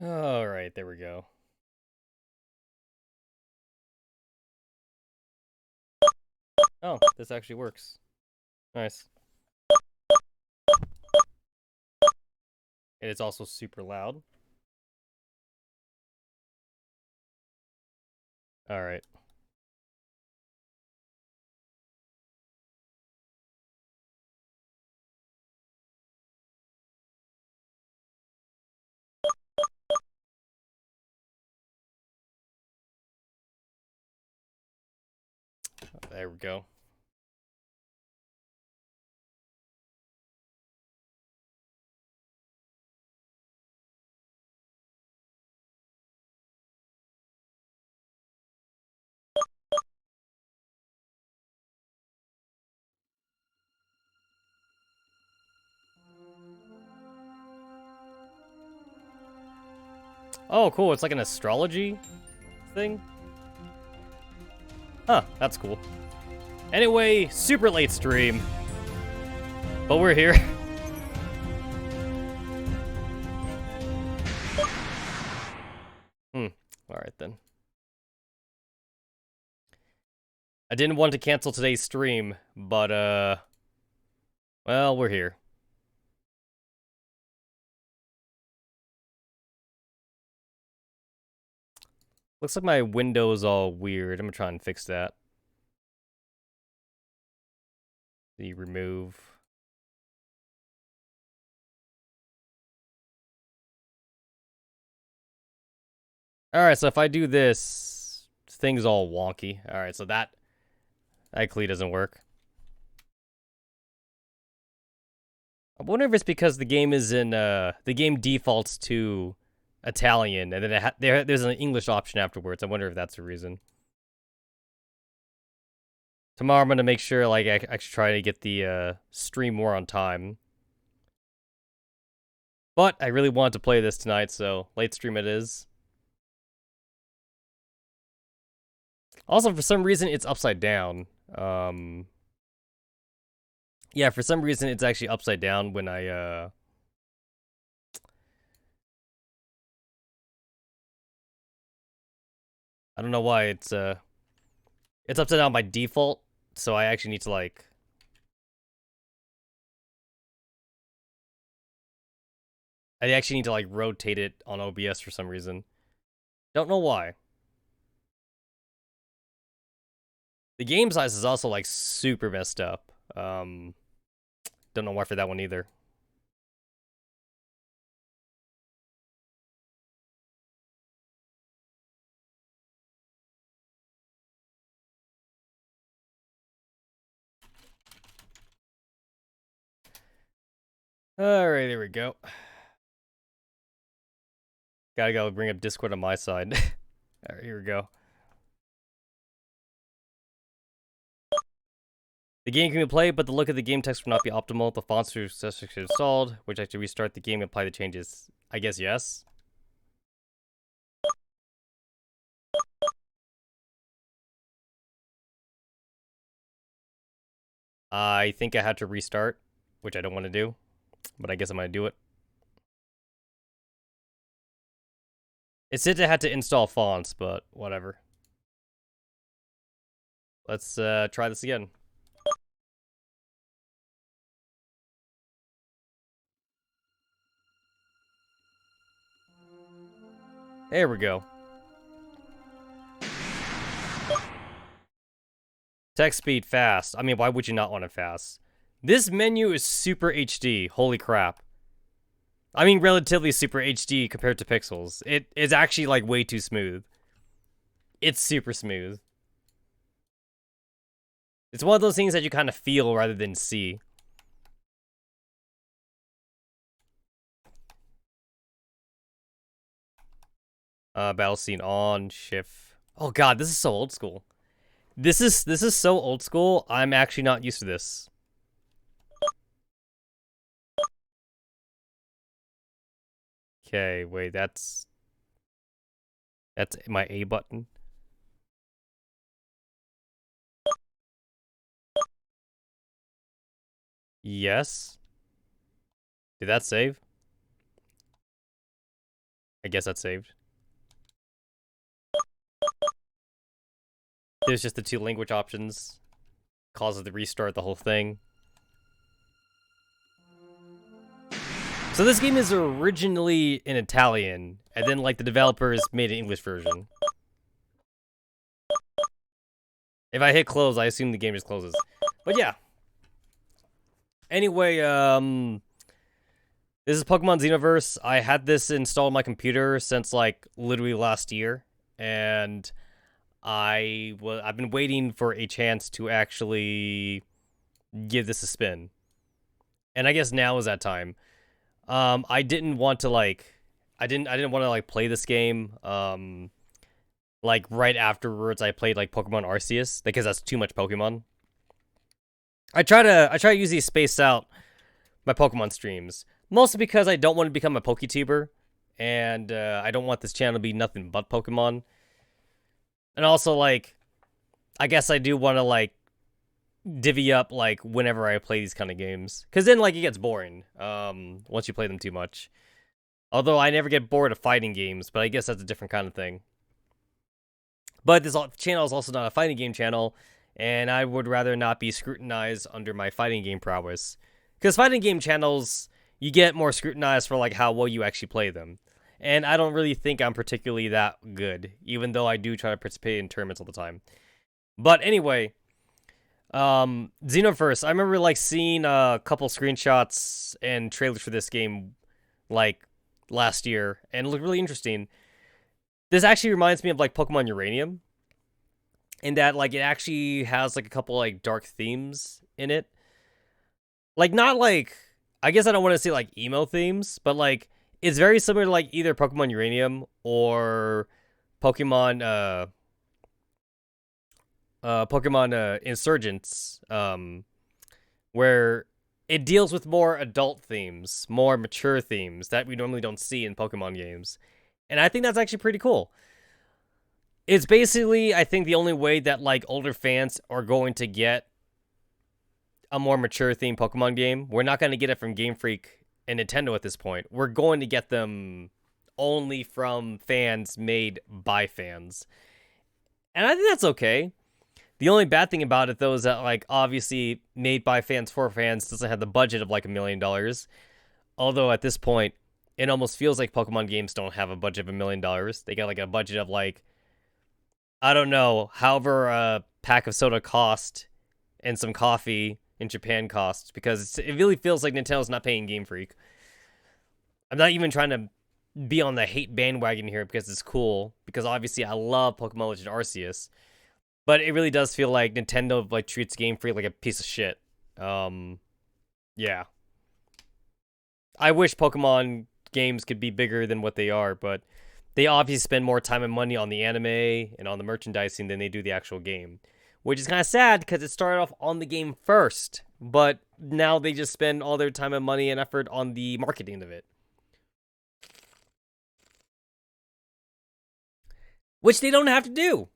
Alright, there we go. Oh, this actually works. Nice. And it's also super loud. Alright. There we go. Oh, cool. It's like an astrology thing. Huh, that's cool. Anyway, super late stream. But we're here. Alright then. I didn't want to cancel today's stream, but well, we're here. Looks like my window's all weird. I'm gonna try and fix that. The remove. Alright, so if I do this, thing's all wonky. Alright, so that clearly doesn't work. I wonder if it's because the game is in the game defaults to Italian, and then there's an English option afterwards. I wonder if that's the reason. Tomorrow I'm gonna make sure like I actually try to get the stream more on time. But I really wanted to play this tonight, so late stream it is. Also, for some reason, it's upside down. Yeah, for some reason, it's actually upside down when I don't know why it's upside down by default, so I actually need to like... I actually need to like rotate it on OBS for some reason. Don't know why. The game size is also like super messed up. Don't know why for that one either. Alright, there we go. Gotta go bring up Discord on my side. Alright, here we go. The game can be played, but the look of the game text will not be optimal. The fonts are successfully installed, which I have to restart the game and apply the changes. I guess yes. I think I had to restart, which I don't want to do, but I guess I'm gonna do it. It said I had to install fonts, but whatever. Let's try this again. There we go. Text speed fast. I mean, why would you not want it fast? This menu is super HD. Holy crap. I mean, relatively super HD compared to pixels. It is actually like way too smooth. It's super smooth. It's one of those things that you kind of feel rather than see. Battle scene on, shift. Oh god, this is so old school. This is so old school. I'm actually not used to this. Okay, wait, that's my A button. Yes. Did that save? I guess that's saved. There's just the 2 language options. Causes the restart the whole thing. So this game is originally in Italian, and then like the developers made an English version. If I hit close, I assume the game just closes. But yeah. Anyway, this is Pokemon Xenoverse. I had this installed on my computer since like literally last year, and I've been waiting for a chance to actually give this a spin. And I guess now is that time. I didn't want to like I didn't want to like play this game like right afterwards I played like Pokemon Arceus because that's too much Pokemon. I try to usually space out my Pokemon streams, mostly because I don't want to become a PokeTuber, and I don't want this channel to be nothing but Pokemon. And also, like, I guess I do want to like divvy up like whenever I play these kind of games, because then like it gets boring once you play them too much. Although I never get bored of fighting games, but I guess that's a different kind of thing. But this channel is also not a fighting game channel, and I would rather not be scrutinized under my fighting game prowess. Because fighting game channels, you get more scrutinized for like how well you actually play them. And I don't really think I'm particularly that good, even though I do try to participate in tournaments all the time. But anyway, Xenoverse, I remember like seeing a couple screenshots and trailers for this game like last year, and it looked really interesting. This actually reminds me of like Pokemon Uranium, in that like it actually has like a couple like dark themes in it. Like not like, I guess I don't want to say like emo themes, but like it's very similar to like either Pokemon Uranium or Pokemon Pokemon Insurgents, where it deals with more adult themes, more mature themes that we normally don't see in Pokemon games. And I think that's actually pretty cool. It's basically, I think, the only way that like older fans are going to get a more mature themed Pokemon game. We're not going to get it from Game Freak and Nintendo at this point. We're going to get them only from fans made by fans. And I think that's okay. The only bad thing about it, though, is that, like, obviously, made by fans for fans doesn't have the budget of, like, $1 million. Although, at this point, it almost feels like Pokemon games don't have a budget of $1 million. They got, like, a budget of, like, I don't know, however a pack of soda cost and some coffee in Japan costs, because it really feels like Nintendo's not paying Game Freak. I'm not even trying to be on the hate bandwagon here because it's cool, because obviously I love Pokemon Legend Arceus. But it really does feel like Nintendo like treats Game Freak like a piece of shit. Yeah. I wish Pokemon games could be bigger than what they are, but they obviously spend more time and money on the anime and on the merchandising than they do the actual game. Which is kind of sad because it started off on the game first, but now they just spend all their time and money and effort on the marketing of it. Which they don't have to do.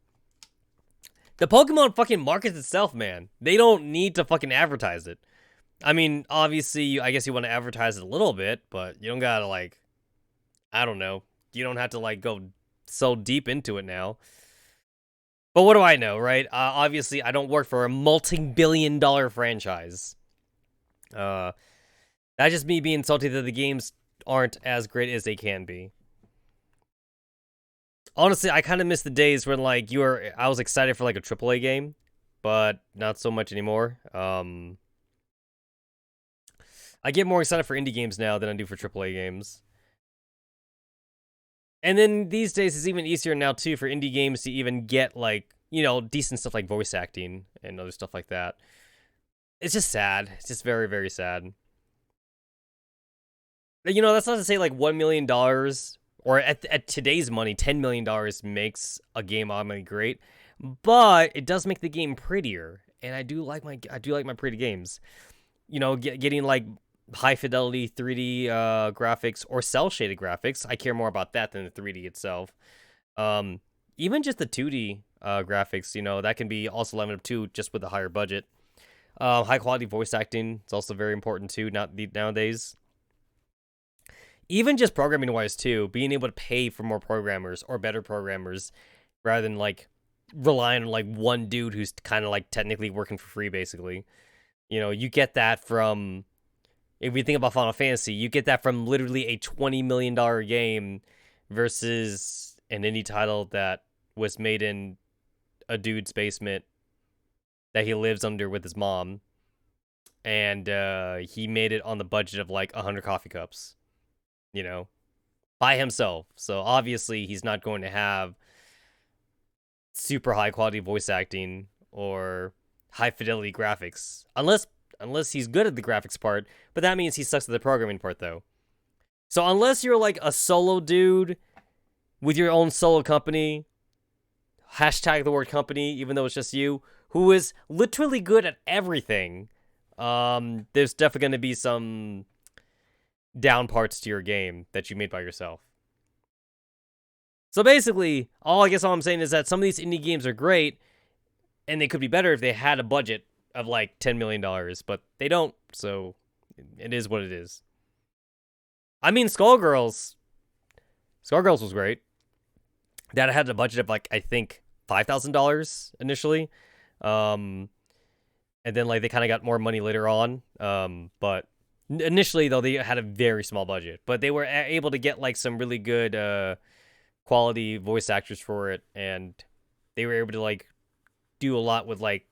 The Pokemon fucking markets itself, man. They don't need to fucking advertise it. I mean, obviously, I guess you want to advertise it a little bit, but you don't gotta, like, I don't know. You don't have to, like, go so deep into it now. But what do I know, right? Obviously, I don't work for a multi-billion-dollar franchise. That's just me being salty that the games aren't as great as they can be. Honestly, I kind of miss the days when like I was excited for like a AAA game, but not so much anymore. I get more excited for indie games now than I do for AAA games. And then these days it's even easier now too for indie games to even get like, you know, decent stuff like voice acting and other stuff like that. It's just sad. It's just very, very sad. You know, that's not to say like $1 million, or at today's money, $10 million makes a game automatically great, but it does make the game prettier, and I do like my pretty games. You know, getting like high fidelity 3D graphics or cell shaded graphics, I care more about that than the 3D itself. Even just the 2D graphics, you know, that can be also leveled up too, just with a higher budget. High quality voice acting is also very important too, nowadays. even just programming wise too, being able to pay for more programmers or better programmers rather than like relying on like one dude who's kind of like technically working for free basically. You know, you get that from, if we think about Final Fantasy, you get that from literally a $20 million game versus an indie title that was made in a dude's basement that he lives under with his mom. And he made it on the budget of like 100 coffee cups, you know, by himself. So obviously he's not going to have super high quality voice acting or high fidelity graphics unless he's good at the graphics part, but that means he sucks at the programming part though. So unless you're like a solo dude with your own solo company, hashtag the word company even though it's just you, who is literally good at everything, there's definitely going to be some down parts to your game that you made by yourself. So basically, all I'm saying is that some of these indie games are great, and they could be better if they had a budget of like $10 million, but they don't, so it is what it is. I mean, Skullgirls was great. That had a budget of like, I think, $5,000 initially. And then like they kind of got more money later on. But initially though, they had a very small budget, but they were able to get like some really good quality voice actors for it, and they were able to like do a lot with like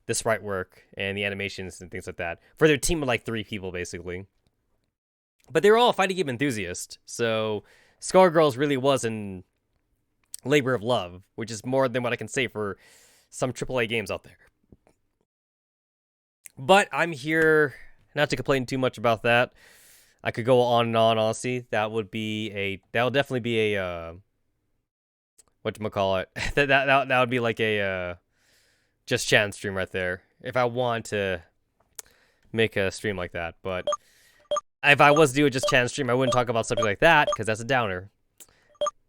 the sprite work and the animations and things like that for their team of like 3 people basically. But they were all fighting game enthusiasts, so Skullgirls really was an labor of love, which is more than what I can say for some AAA games out there. But I'm here not to complain too much about that. I could go on and on, honestly. That would definitely be a whatchamacallit. that would be like a just chatting stream right there. If I want to make a stream like that. But if I was to do a just chatting stream, I wouldn't talk about something like that, because that's a downer.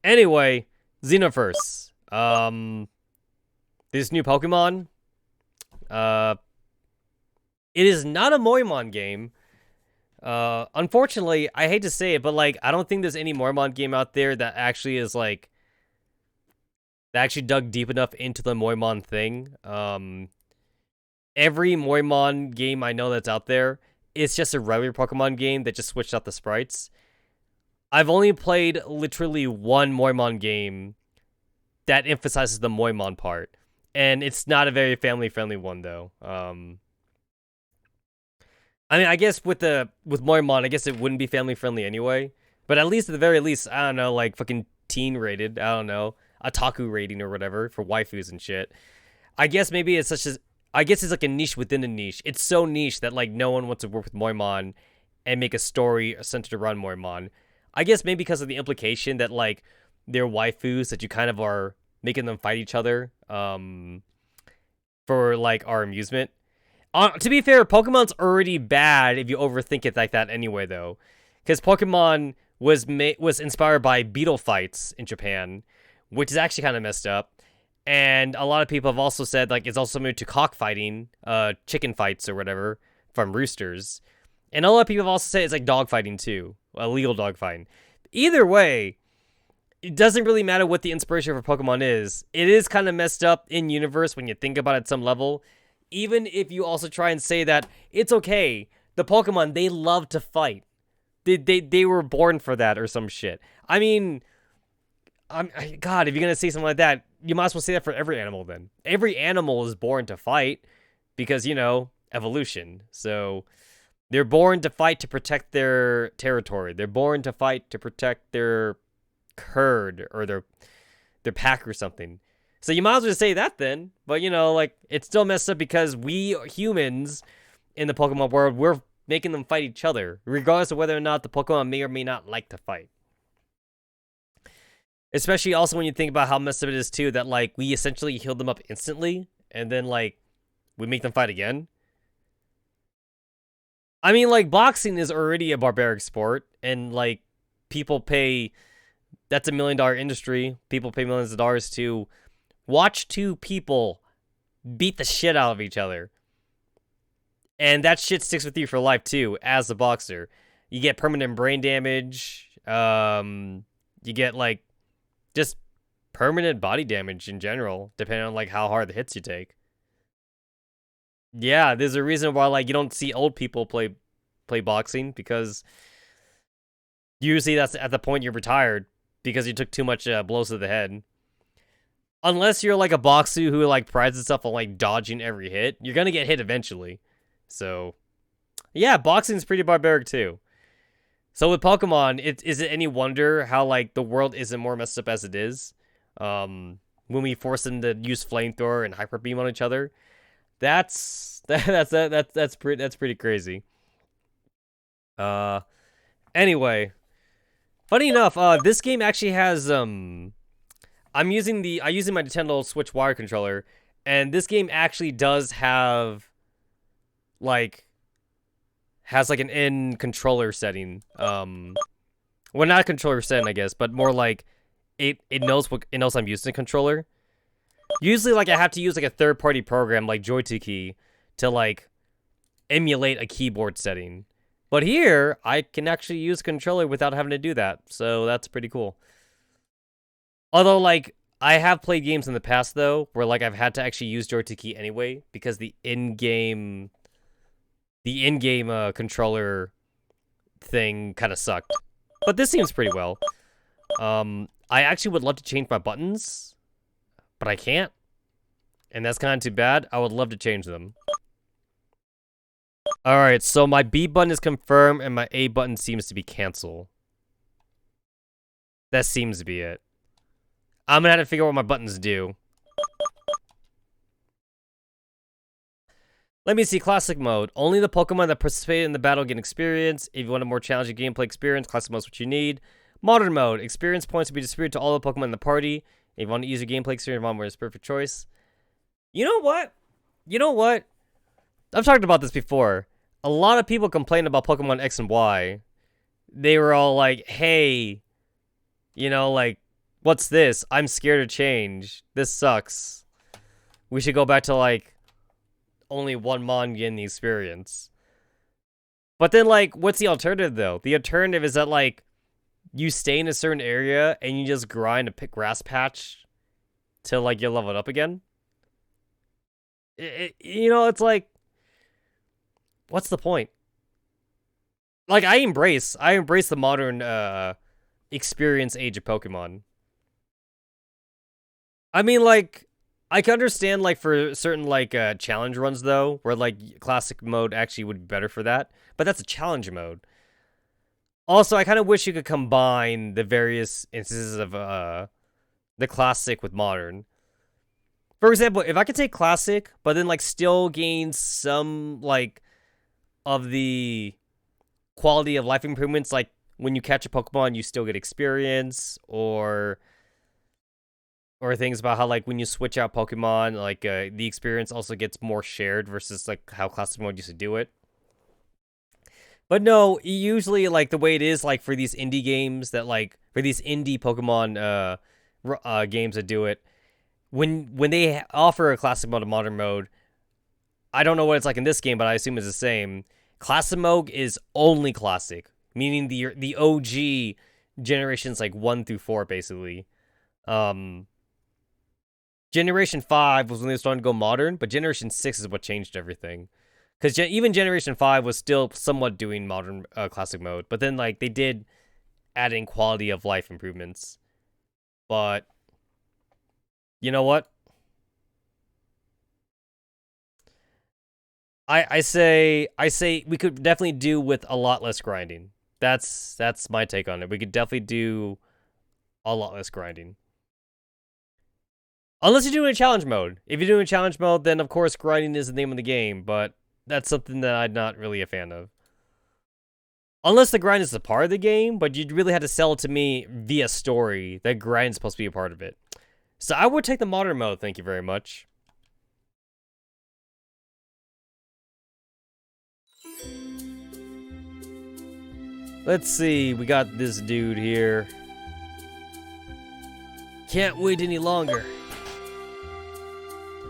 Anyway, Xenoverse. This new Pokemon. It is not a Moemon game. Unfortunately, I hate to say it, but like I don't think there's any Moemon game out there that actually is like that actually dug deep enough into the Moemon thing. Every Moemon game I know that's out there, it's just a regular Pokemon game that just switched out the sprites. I've only played literally one Moemon game that emphasizes the Moemon part, and it's not a very family-friendly one though. I mean, I guess with Moemon, I guess it wouldn't be family friendly anyway. But at least at the very least, I don't know, like fucking teen rated. I don't know, otaku rating or whatever for waifus and shit. I guess maybe it's it's like a niche within a niche. It's so niche that like no one wants to work with Moemon and make a story centered around Moemon. I guess maybe because of the implication that like they're waifus, that you kind of are making them fight each other for like our amusement. To be fair, Pokemon's already bad if you overthink it like that anyway, though. Because Pokemon was inspired by beetle fights in Japan, which is actually kind of messed up. And a lot of people have also said like it's also moved to cockfighting, chicken fights or whatever, from roosters. And a lot of people have also said it's like dogfighting too, illegal dogfighting. Either way, it doesn't really matter what the inspiration for Pokemon is. It is kind of messed up in universe when you think about it at some level. Even if you also try and say that it's okay, the Pokemon, they love to fight. They were born for that or some shit. I mean, God, if you're going to say something like that, you might as well say that for every animal then. Every animal is born to fight because, you know, evolution. So they're born to fight to protect their territory. They're born to fight to protect their herd or their pack or something. So you might as well just say that then. But, you know, like, it's still messed up because we humans in the Pokemon world, we're making them fight each other, regardless of whether or not the Pokemon may or may not like to fight. Especially also when you think about how messed up it is, too, that, like, we essentially heal them up instantly, and then, like, we make them fight again. I mean, like, boxing is already a barbaric sport, and, like, people pay... That's $1 million industry. People pay millions of dollars to watch 2 people beat the shit out of each other. And that shit sticks with you for life, too, as a boxer. You get permanent brain damage. You get like just permanent body damage in general, depending on like how hard the hits you take. Yeah, there's a reason why like you don't see old people play boxing, because usually that's at the point you're retired because you took too much blows to the head. Unless you're like a boxer who like prides itself on like dodging every hit, you're gonna get hit eventually. So, yeah, boxing's pretty barbaric too. So with Pokemon, is it any wonder how like the world isn't more messed up as it is? When we force them to use flamethrower and hyper beam on each other, that's pretty crazy. Anyway, funny enough, this game actually has I'm using my Nintendo Switch wire controller, and this game actually does have like an in controller setting. Well, not a controller setting, I guess, but more like it knows I'm using a controller. Usually, like I have to use like a third-party program like Joy2Key to like emulate a keyboard setting. But here, I can actually use a controller without having to do that, so that's pretty cool. Although, like, I have played games in the past, though, where, like, I've had to actually use Joy2Key anyway, because the in-game controller thing kind of sucked. But this seems pretty well. I actually would love to change my buttons, but I can't. And that's kind of too bad. I would love to change them. Alright, so my B button is confirm, and my A button seems to be cancel. That seems to be it. I'm gonna have to figure out what my buttons do. Let me see, classic mode. Only the Pokemon that participate in the battle get experience. If you want a more challenging gameplay experience, classic mode is what you need. Modern mode. Experience points will be distributed to all the Pokemon in the party. If you want to use your gameplay experience, Modern mode is a perfect choice. You know what? I've talked about this before. A lot of people complain about Pokemon X and Y. They were all like, hey, like, what's this? I'm scared to change. This sucks. We should go back to, like, only one Mon getting the experience. But then, like, what's the alternative, though? The alternative is that, like, you stay in a certain area and you just grind a grass patch till, like, you're leveled up again. It's like, what's the point? Like, I embrace the modern experience age of Pokemon. I mean, like, I can understand, like, for certain, like, challenge runs, though, where, like, classic mode actually would be better for that. But that's a challenge mode. Also, I kind of wish you could combine the various instances of the classic with modern. For example, if I could take classic, but then, like, still gain some, like, of the quality of life improvements, like, when you catch a Pokemon, you still get experience, or things about how, like, when you switch out Pokemon, like, the experience also gets more shared versus, like, how classic mode used to do it. But no, usually, like, the way it is, like, for these indie games that, like, for these indie Pokemon games that do it, when they offer a classic mode and modern mode, I don't know what it's like in this game, but I assume it's the same. Classic mode is only classic, meaning the OG generations, like, 1 through 4, basically. Generation 5 was when they were starting to go modern, but Generation 6 is what changed everything. Because even Generation 5 was still somewhat doing modern classic mode, but then, like, they did add in quality of life improvements. But you know what? I say we could definitely do with a lot less grinding. That's my take on it. We could definitely do a lot less grinding. Unless you're doing a challenge mode. If you're doing a challenge mode, then of course grinding is the name of the game, but that's something that I'm not really a fan of. Unless the grind is a part of the game, but you'd really have to sell it to me via story that grind is supposed to be a part of it. So I would take the modern mode, thank you very much. Let's see, we got this dude here. Can't wait any longer.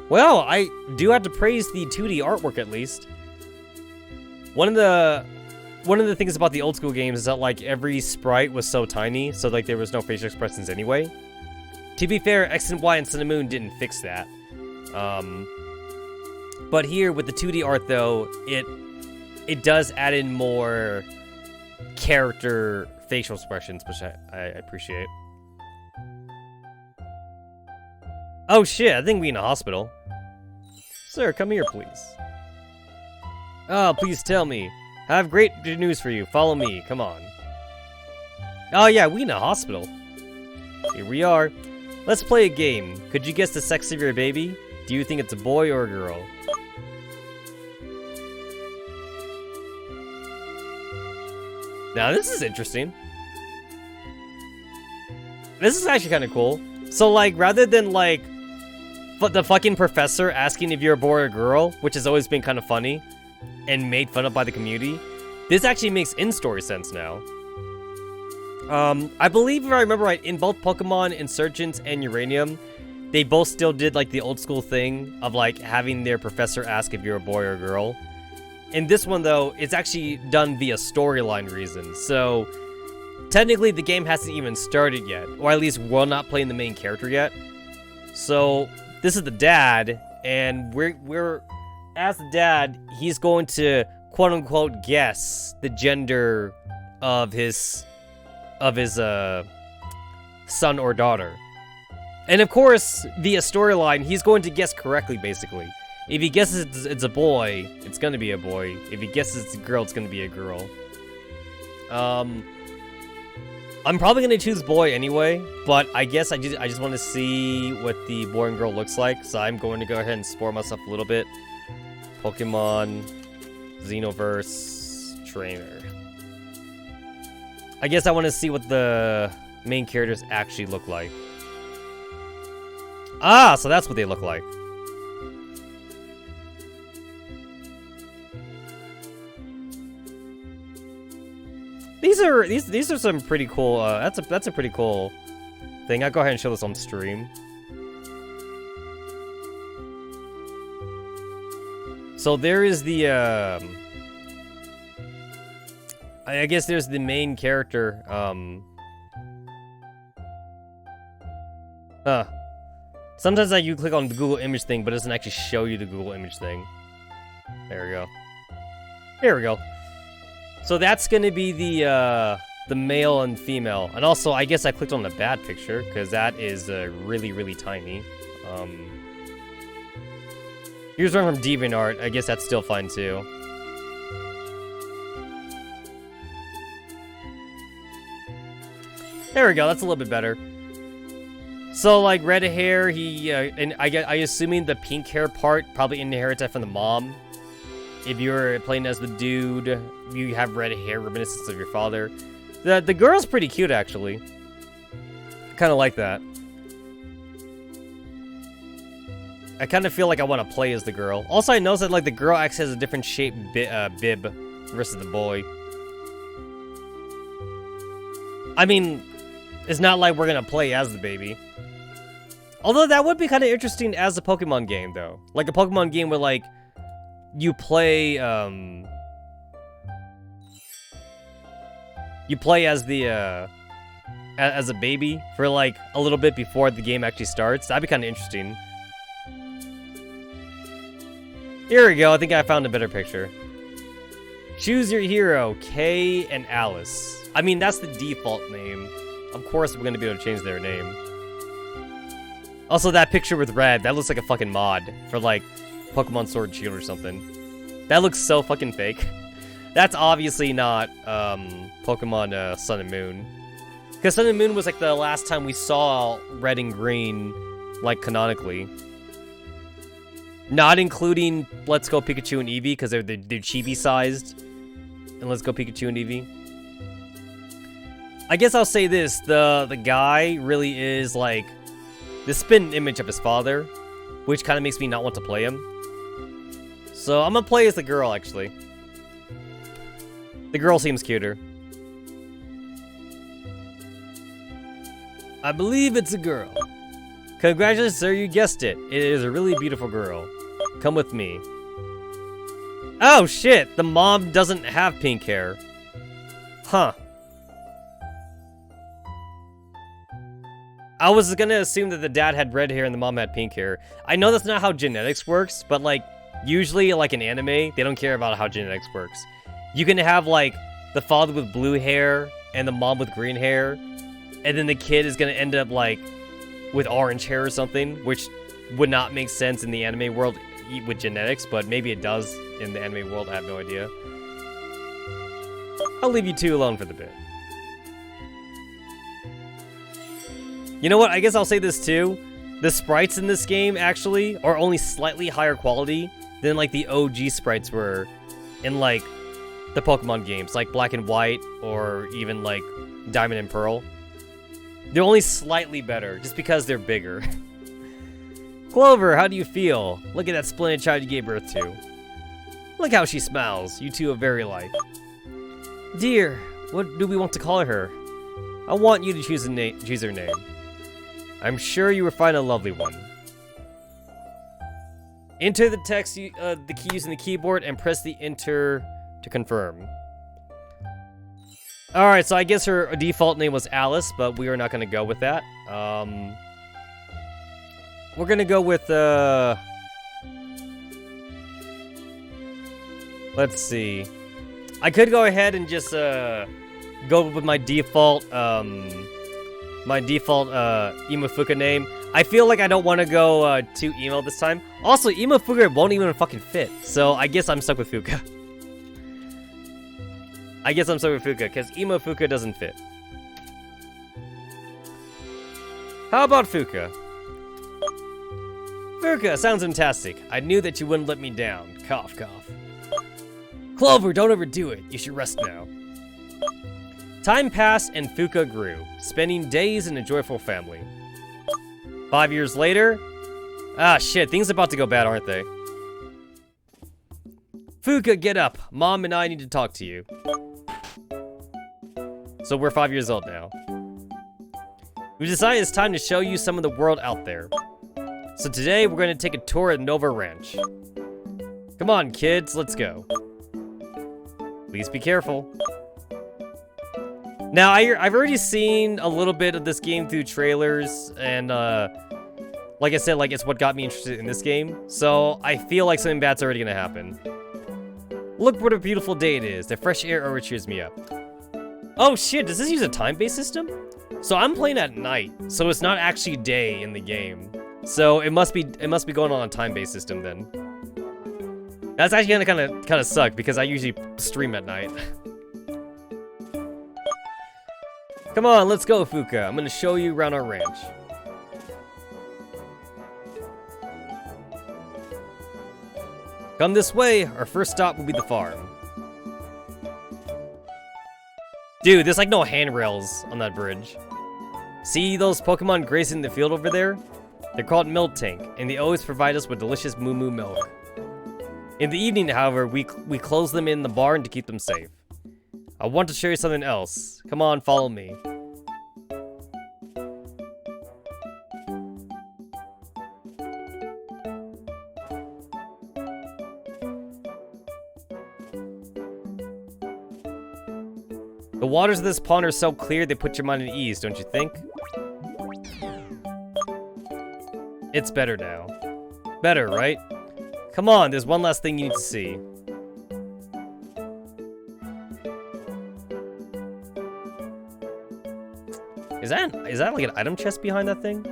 Well, I do have to praise the 2D artwork at least. One of one of the things about the old school games is that like every sprite was so tiny, so like there was no facial expressions anyway. To be fair, X and Y and Sun and Moon didn't fix that. But here with the 2D art though, it does add in more character facial expressions, which I appreciate. Oh shit, I think we in a hospital. Sir, come here, please. Oh, please tell me. I have great news for you. Follow me, come on. Oh yeah, we in a hospital. Here we are. Let's play a game. Could you guess the sex of your baby? Do you think it's a boy or a girl? Now this is interesting. This is actually kind of cool. So like, rather than like the fucking professor asking if you're a boy or a girl, which has always been kind of funny and made fun of by the community, this actually makes in-story sense now. I believe if I remember right, in both Pokemon Insurgence and Uranium, they both still did like the old school thing of like having their professor ask if you're a boy or a girl. In this one though, it's actually done via storyline reasons. So technically the game hasn't even started yet, or at least we're not playing the main character yet. So this is the dad, and we're as the dad, he's going to quote unquote guess the gender of his son or daughter. And of course, via storyline, he's going to guess correctly, basically. If he guesses it's a boy, it's gonna be a boy. If he guesses it's a girl, it's gonna be a girl. I'm probably gonna choose boy anyway, but I guess I just want to see what the boy and girl looks like, so I'm going to go ahead and spoil myself a little bit. Pokemon Xenoverse trainer. I guess I want to see what the main characters actually look like. Ah, so that's what they look like. These are some pretty cool. That's a pretty cool thing. I'll go ahead and show this on stream. So there is the. I guess there's the main character. Sometimes you click on the Google image thing, but it doesn't actually show you the Google image thing. There we go. Here we go. So that's gonna be the male and female, and also I guess I clicked on the bad picture because that is really, really tiny. Here's one from DeviantArt. I guess that's still fine too. There we go. That's a little bit better. So like red hair, and I assuming the pink hair part probably inherits that from the mom. If you're playing as the dude, you have red hair, reminiscence of your father. The girl's pretty cute, actually. Kind of like that. I kind of feel like I want to play as the girl. Also, I noticed that like the girl actually has a different shaped bib versus the boy. I mean, it's not like we're gonna play as the baby. Although that would be kind of interesting as a Pokemon game, though. Like a Pokemon game where like you play as the as a baby for like a little bit before the game actually starts. That'd be kind of interesting. Here we go. I think I found a better picture. Choose your hero, Kay and Alice. I mean, that's the default name. Of course, we're gonna be able to change their name. Also, that picture with red, that looks like a fucking mod for like Pokemon Sword and Shield or something. That looks so fucking fake. That's obviously not Pokemon Sun and Moon. Because Sun and Moon was like the last time we saw red and green, like canonically. Not including Let's Go Pikachu and Eevee, because they're chibi sized. And Let's Go Pikachu and Eevee. I guess I'll say this, the guy really is like the spin image of his father, which kind of makes me not want to play him. So I'm gonna play as the girl, actually. The girl seems cuter. I believe it's a girl. Congratulations, sir, you guessed it. It is a really beautiful girl. Come with me. Oh shit, the mom doesn't have pink hair. Huh. I was gonna assume that the dad had red hair and the mom had pink hair. I know that's not how genetics works, but like, usually like in anime, they don't care about how genetics works. You can have like the father with blue hair and the mom with green hair, and then the kid is gonna end up like with orange hair or something, which would not make sense in the anime world with genetics, but maybe it does in the anime world. I have no idea. I'll leave you two alone for the bit. You know what? I guess I'll say this too. The sprites in this game actually are only slightly higher quality than like the OG sprites were in like the Pokemon games, like Black and White or even like Diamond and Pearl. They're only slightly better just because they're bigger. Clover, how do you feel? Look at that splendid child you gave birth to. Look how she smiles. You two are very alike. Dear, what do we want to call her? I want you to choose her name. I'm sure you will find a lovely one. Enter the text, the key using the keyboard, and press the enter to confirm. Alright, so I guess her default name was Alice, but we are not going to go with that. We're going to go with, let's see. I could go ahead and just, go with my default, Imafuka name. I feel like I don't want to go too emo this time. Also, Imafuka won't even fucking fit, so I guess I'm stuck with Fuka. Because Imafuka doesn't fit. How about Fuka? Fuka, sounds fantastic. I knew that you wouldn't let me down. Cough, cough. Clover, don't overdo it. You should rest now. Time passed and Fuka grew, spending days in a joyful family. 5 years later... Ah, shit, things are about to go bad, aren't they? Fuka, get up. Mom and I need to talk to you. So we're 5 years old now. We decided it's time to show you some of the world out there. So today, we're going to take a tour at Nova Ranch. Come on, kids, let's go. Please be careful. Now, I've already seen a little bit of this game through trailers, and, like I said, like, it's what got me interested in this game, so I feel like something bad's already gonna happen. Look what a beautiful day it is. The fresh air already cheers me up. Oh shit, does this use a time-based system? So I'm playing at night, so it's not actually day in the game. So it must be going on a time-based system then. That's actually gonna kinda suck, because I usually stream at night. Come on, let's go, Fuka. I'm gonna show you around our ranch. Come this way. Our first stop will be the farm. Dude, there's like no handrails on that bridge. See those Pokemon grazing the field over there? They're called Milk Tank, and they always provide us with delicious Moo Moo milk. In the evening, however, we close them in the barn to keep them safe. I want to show you something else. Come on, follow me. The waters of this pond are so clear they put your mind at ease, don't you think? It's better now. Better, right? Come on, there's one last thing you need to see. Is that like an item chest behind that thing?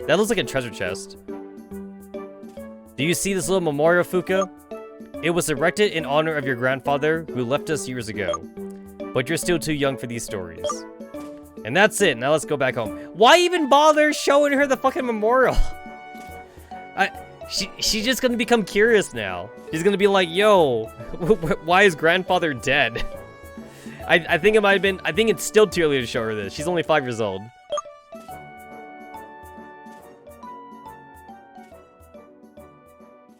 That looks like a treasure chest. Do you see this little memorial, Fuka? It was erected in honor of your grandfather who left us years ago. But you're still too young for these stories. And that's it. Now let's go back home. Why even bother showing her the fucking memorial? She's just gonna become curious now. She's gonna be like, yo, why is grandfather dead? I think it might have been, I think it's still too early to show her this. She's only 5 years old.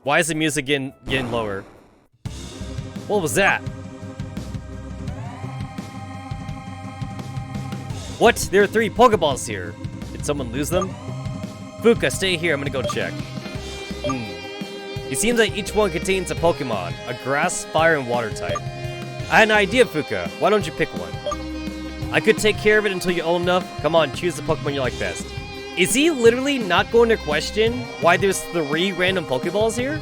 Why is the music getting lower? What was that? What? There are 3 Pokeballs here. Did someone lose them? Fuka, stay here. I'm gonna go check. It seems like each one contains a Pokemon, a grass, fire, and water type. I had an idea, Fuka. Why don't you pick one? I could take care of it until you're old enough. Come on, choose the Pokemon you like best. Is he literally not going to question why there's 3 random Pokeballs here?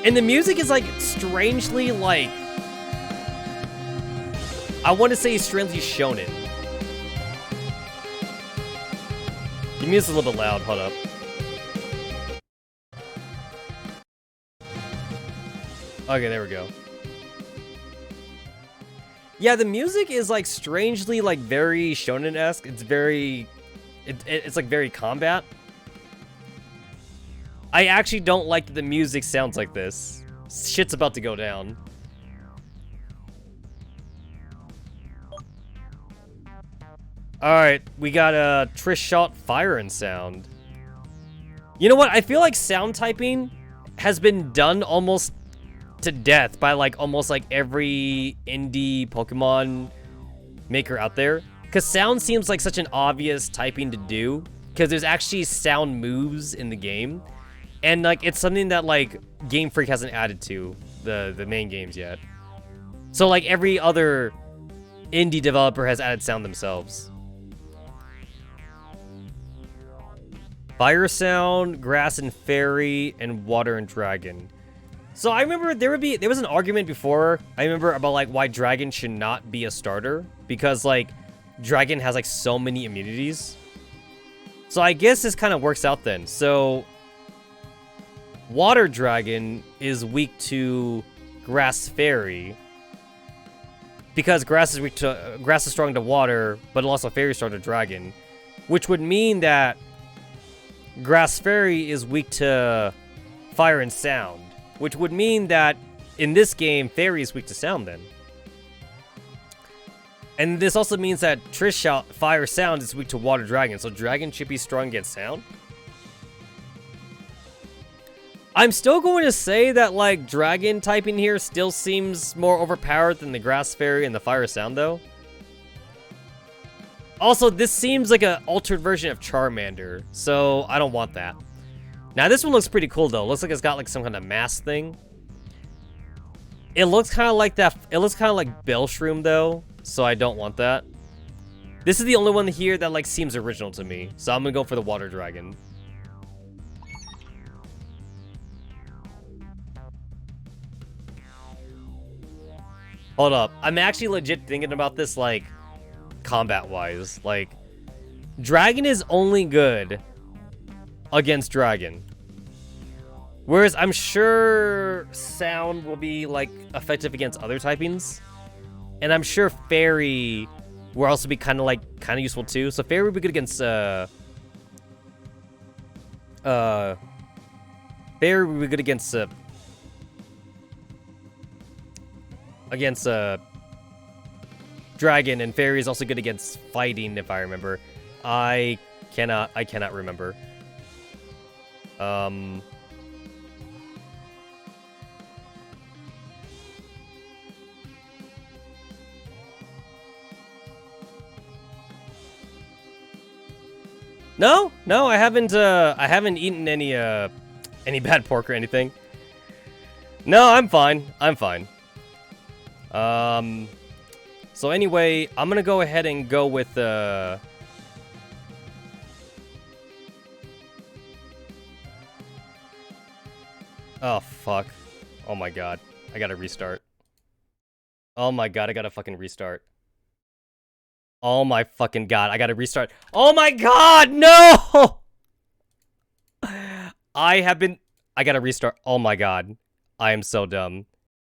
And the music is like strangely like... I want to say strangely shonen. The music's a little bit loud, hold up. Okay, there we go. Yeah, the music is like strangely like very shonen-esque. It's very... It's like very combat. I actually don't like that the music sounds like this. Shit's about to go down. Alright, we got a Trish Shot Fire and Sound. You know what? I feel like sound typing has been done almost to death by like almost like every indie Pokemon maker out there. Because sound seems like such an obvious typing to do. Because there's actually sound moves in the game. And like it's something that like Game Freak hasn't added to the main games yet. So like every other indie developer has added sound themselves. Fire Sound, Grass and Fairy, and Water and Dragon. So I remember there was an argument before, I remember, about like why Dragon should not be a starter. Because like Dragon has like so many immunities. So I guess this kind of works out then. So Water Dragon is weak to Grass Fairy. Because Grass is strong to Water, but also Fairy is strong to Dragon. Which would mean that Grass Fairy is weak to Fire and Sound. Which would mean that in this game, Fairy is weak to Sound then. And this also means that Trish Shot Fire Sound is weak to Water Dragon. So Dragon should be strong against Sound. I'm still going to say that like Dragon typing here still seems more overpowered than the Grass Fairy and the Fire Sound though. Also, this seems like an altered version of Charmander, so I don't want that. Now, this one looks pretty cool, though. Looks like it's got, like, some kind of mask thing. It looks kind of like that. It looks kind of like Bellshroom, though, so I don't want that. This is the only one here that, like, seems original to me, so I'm gonna go for the Water Dragon. Hold up. I'm actually legit thinking about this, like, combat-wise. Like, Dragon is only good against Dragon. Whereas I'm sure Sound will be, like, effective against other typings. And I'm sure Fairy will also be kind of useful too. So Fairy would be good against, Fairy would be good against, Dragon, and Fairy is also good against fighting, if I remember. I cannot remember. No, I haven't eaten any bad pork or anything. No, I'm fine. So anyway, I'm gonna go ahead and go with oh fuck. Oh my god. I gotta restart. Oh my god, I gotta fucking restart. Oh my fucking god, I gotta restart. Oh my god, no! I gotta restart. Oh my god. I am so dumb.